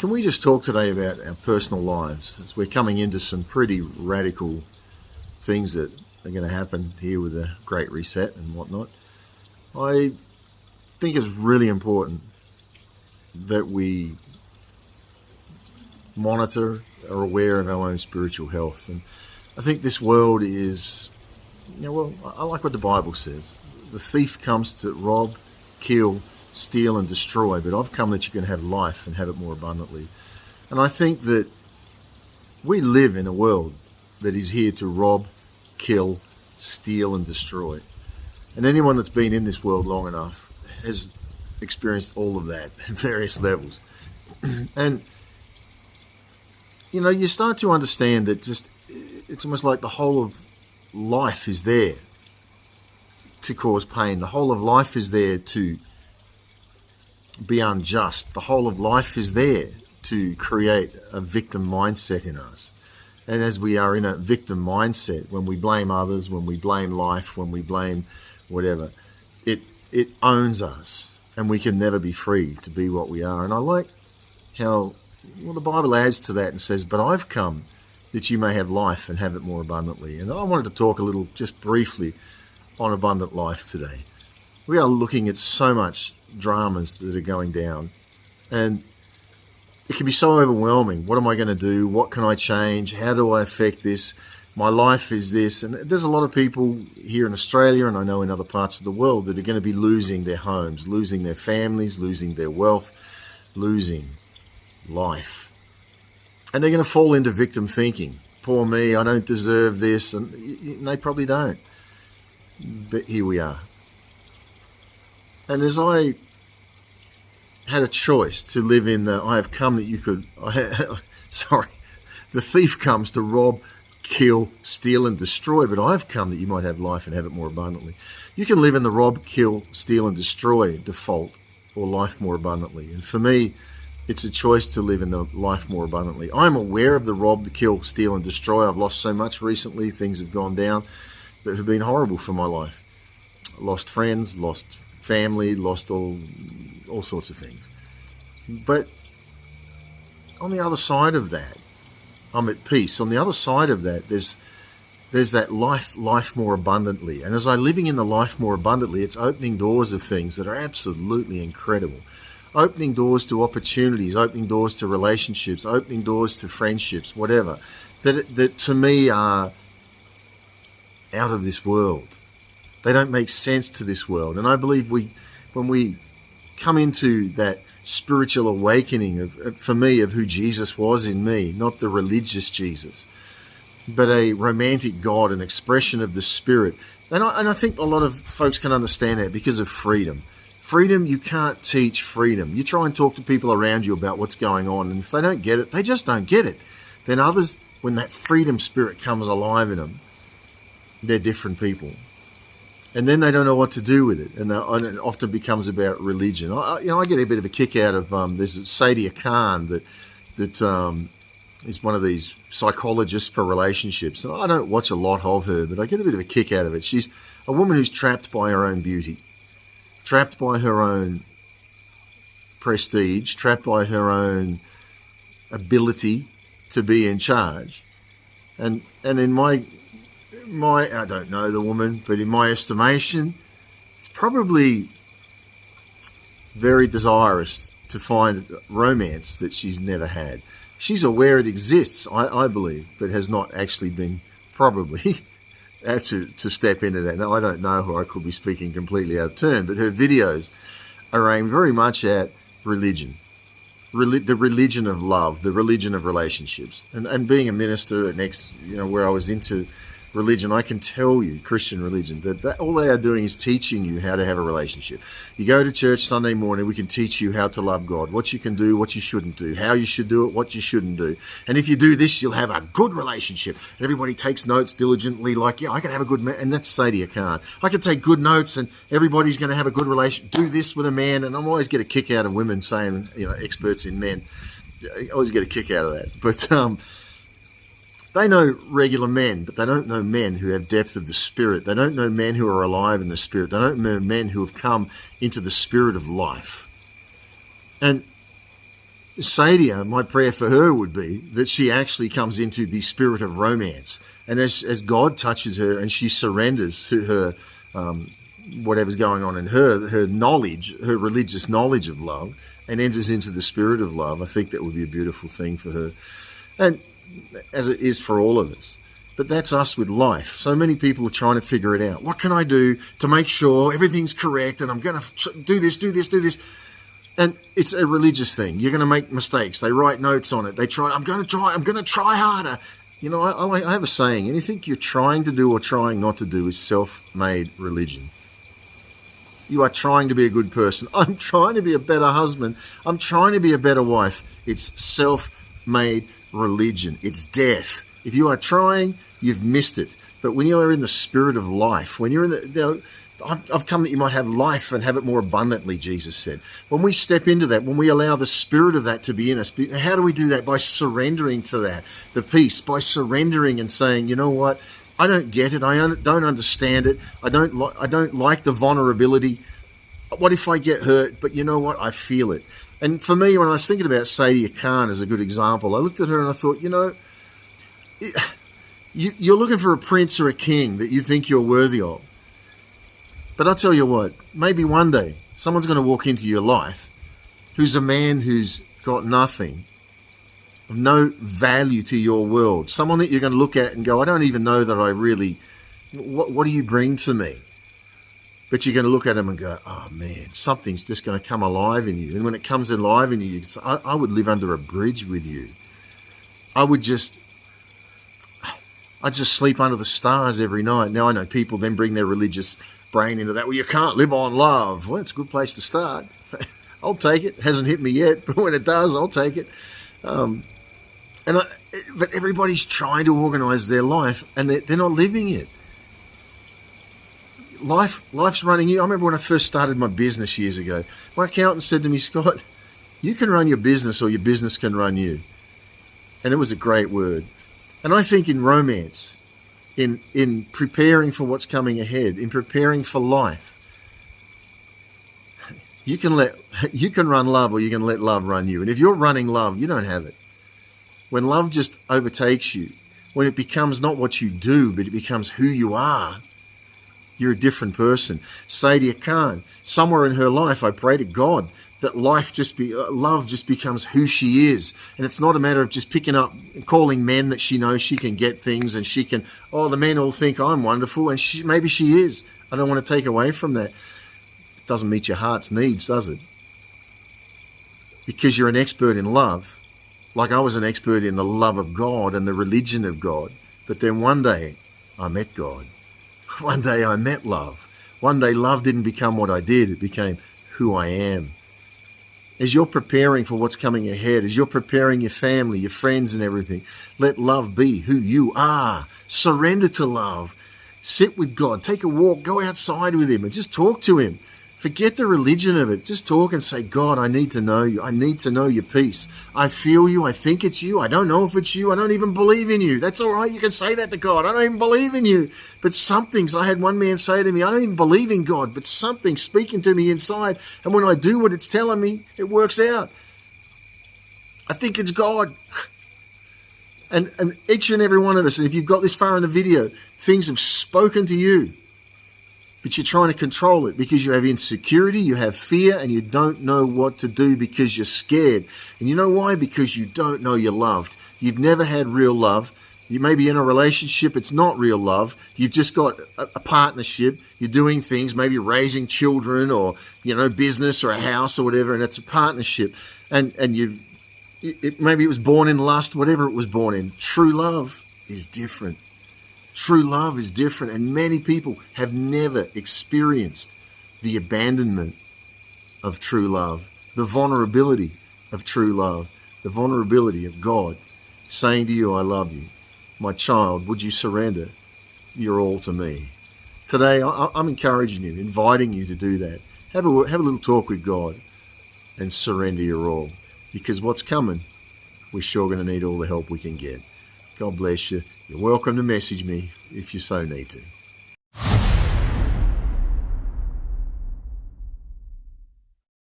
Can we just talk today about our personal lives as we're coming into some pretty radical things that are going to happen here with the Great Reset and whatnot? I think it's really important that we monitor, are aware of our own spiritual health. And I think this world is, I like what the Bible says. The thief comes to rob, kill, steal and destroy, but I've come that you can have life and have it more abundantly. And I think that we live in a world that is here to rob, kill, steal and destroy. And anyone that's been in this world long enough has experienced all of that at various levels. And, you start to understand that it's almost like the whole of life is there to cause pain. The whole of life is there to be unjust. The whole of life is there to create a victim mindset in us. And as we are in a victim mindset, when we blame others, when we blame life, when we blame whatever, it owns us, and we can never be free to be what we are. And I like how the Bible adds to that and says, but I've come that you may have life and have it more abundantly. And I wanted to talk a little, just briefly, on abundant life today. We are looking at so much dramas that are going down, and it can be so overwhelming. What am I going to do? What can I change? How do I affect this? My life is this. And there's a lot of people here in Australia, and I know in other parts of the world, that are going to be losing their homes, losing their families, losing their wealth, losing life. And they're going to fall into victim thinking. Poor me, I don't deserve this. And they probably don't. But here we are. And as I had a choice to live in the, I have come that you could, the thief comes to rob, kill, steal and destroy, but I've come that you might have life and have it more abundantly. You can live in the rob, kill, steal and destroy default, or life more abundantly. And for me, it's a choice to live in the life more abundantly. I'm aware of the rob, the kill, steal and destroy. I've lost so much recently. Things have gone down that have been horrible for my life. Lost friends, lost family, lost all sorts of things. But on the other side of that, I'm at peace. On the other side of that, there's that life more abundantly. And as I'm living in the life more abundantly, it's opening doors of things that are absolutely incredible. Opening doors to opportunities, opening doors to relationships, opening doors to friendships, whatever, that to me are out of this world. They don't make sense to this world. And I believe when we come into that spiritual awakening for me of who Jesus was in me, not the religious Jesus, but a romantic God, an expression of the Spirit. And I think a lot of folks can understand that because of freedom. Freedom, you can't teach freedom. You try and talk to people around you about what's going on, and if they don't get it, they just don't get it. Then others, when that freedom spirit comes alive in them, they're different people. And then they don't know what to do with it, and it often becomes about religion. I get a bit of a kick out of there's Sadiya Khan that is one of these psychologists for relationships, and I don't watch a lot of her, but I get a bit of a kick out of it. She's a woman who's trapped by her own beauty, trapped by her own prestige, trapped by her own ability to be in charge, and in my I don't know the woman, but in my estimation, it's probably very desirous to find romance that she's never had. She's aware it exists, I believe, but has not actually been probably have to step into that. Now, I don't know her. I could be speaking completely out of turn, but her videos are aimed very much at religion. The religion of love, the religion of relationships. And being a minister where I was into religion, I can tell you, Christian religion, that all they are doing is teaching you how to have a relationship. You go to church Sunday morning, we can teach you how to love God, what you can do, what you shouldn't do, how you should do it, what you shouldn't do. And if you do this, you'll have a good relationship. And everybody takes notes diligently, like, yeah, I can have a good man. And that's Sadiya Khan. I can take good notes and everybody's going to have a good relationship. Do this with a man. And I always get a kick out of women saying, experts in men. I always get a kick out of that. But, they know regular men, but they don't know men who have depth of the Spirit. They don't know men who are alive in the Spirit. They don't know men who have come into the Spirit of life. And, Sadia, my prayer for her would be that she actually comes into the spirit of romance. And as God touches her and she surrenders to her, whatever's going on in her knowledge, her religious knowledge of love, and enters into the spirit of love, I think that would be a beautiful thing for her. And as it is for all of us. But that's us with life. So many people are trying to figure it out. What can I do to make sure everything's correct and I'm going to do this. And it's a religious thing. You're going to make mistakes. They write notes on it. They try, I'm going to try harder. You know, I have a saying, anything you're trying to do or trying not to do is self-made religion. You are trying to be a good person. I'm trying to be a better husband. I'm trying to be a better wife. It's self-made religion. It's death. If you are trying, you've missed it. But when you are in the spirit of life, when you're in I've come that you might have life and have it more abundantly, Jesus said. When we step into that, when we allow the spirit of that to be in us, how do we do that? By surrendering to that, the peace, by surrendering and saying, you know what, I don't get it, I don't understand it, I don't like the vulnerability. What if I get hurt? But you know what, I feel it. And for me, when I was thinking about Sadia Khan as a good example, I looked at her and I thought, you know, you're looking for a prince or a king that you think you're worthy of. But I'll tell you what, maybe one day someone's going to walk into your life who's a man who's got nothing, of no value to your world. Someone that you're going to look at and go, I don't even know that I really, what do you bring to me? But you're going to look at him and go, oh man, something's just going to come alive in you. And when it comes alive in you, I would live under a bridge with you. I'd just sleep under the stars every night. Now I know people then bring their religious brain into that. Well, you can't live on love. Well, it's a good place to start. I'll take it. It hasn't hit me yet, but when it does, I'll take it. But everybody's trying to organise their life, and they're not living it. Life's running you. I remember when I first started my business years ago, my accountant said to me, Scott, you can run your business or your business can run you. And it was a great word. And I think in romance, in preparing for what's coming ahead, in preparing for life, you can run love or you can let love run you. And if you're running love, you don't have it. When love just overtakes you, when it becomes not what you do, but it becomes who you are, you're a different person. Sadia Khan, somewhere in her life, I pray to God that love just becomes who she is. And it's not a matter of just picking up and calling men that she knows she can get things and she can, the men all think I'm wonderful, and maybe she is. I don't want to take away from that. It doesn't meet your heart's needs, does it? Because you're an expert in love, like I was an expert in the love of God and the religion of God. But then one day I met God. One day I met love. One day love didn't become what I did, it became who I am. As you're preparing for what's coming ahead, as you're preparing your family, your friends and everything, let love be who you are. Surrender to love. Sit with God. Take a walk. Go outside with him and just talk to him. Forget the religion of it. Just talk and say, God, I need to know you. I need to know your peace. I feel you. I think it's you. I don't know if it's you. I don't even believe in you. That's all right. You can say that to God. I don't even believe in you. But I had one man say to me, I don't even believe in God, but something's speaking to me inside. And when I do what it's telling me, it works out. I think it's God. And each and every one of us, and if you've got this far in the video, things have spoken to you. But you're trying to control it because you have insecurity, you have fear, and you don't know what to do because you're scared. And you know why? Because you don't know you're loved. You've never had real love. You may be in a relationship, it's not real love. You've just got a partnership. You're doing things, maybe raising children or, business or a house or whatever, and it's a partnership. And maybe it was born in lust, whatever it was born in. True love is different. True love is different, and many people have never experienced the abandonment of true love, the vulnerability of true love, the vulnerability of God saying to you, I love you. My child, would you surrender your all to me? Today, I'm encouraging you, inviting you to do that. Have a little talk with God and surrender your all, because what's coming, we're sure going to need all the help we can get. God bless you. You're welcome to message me if you so need to.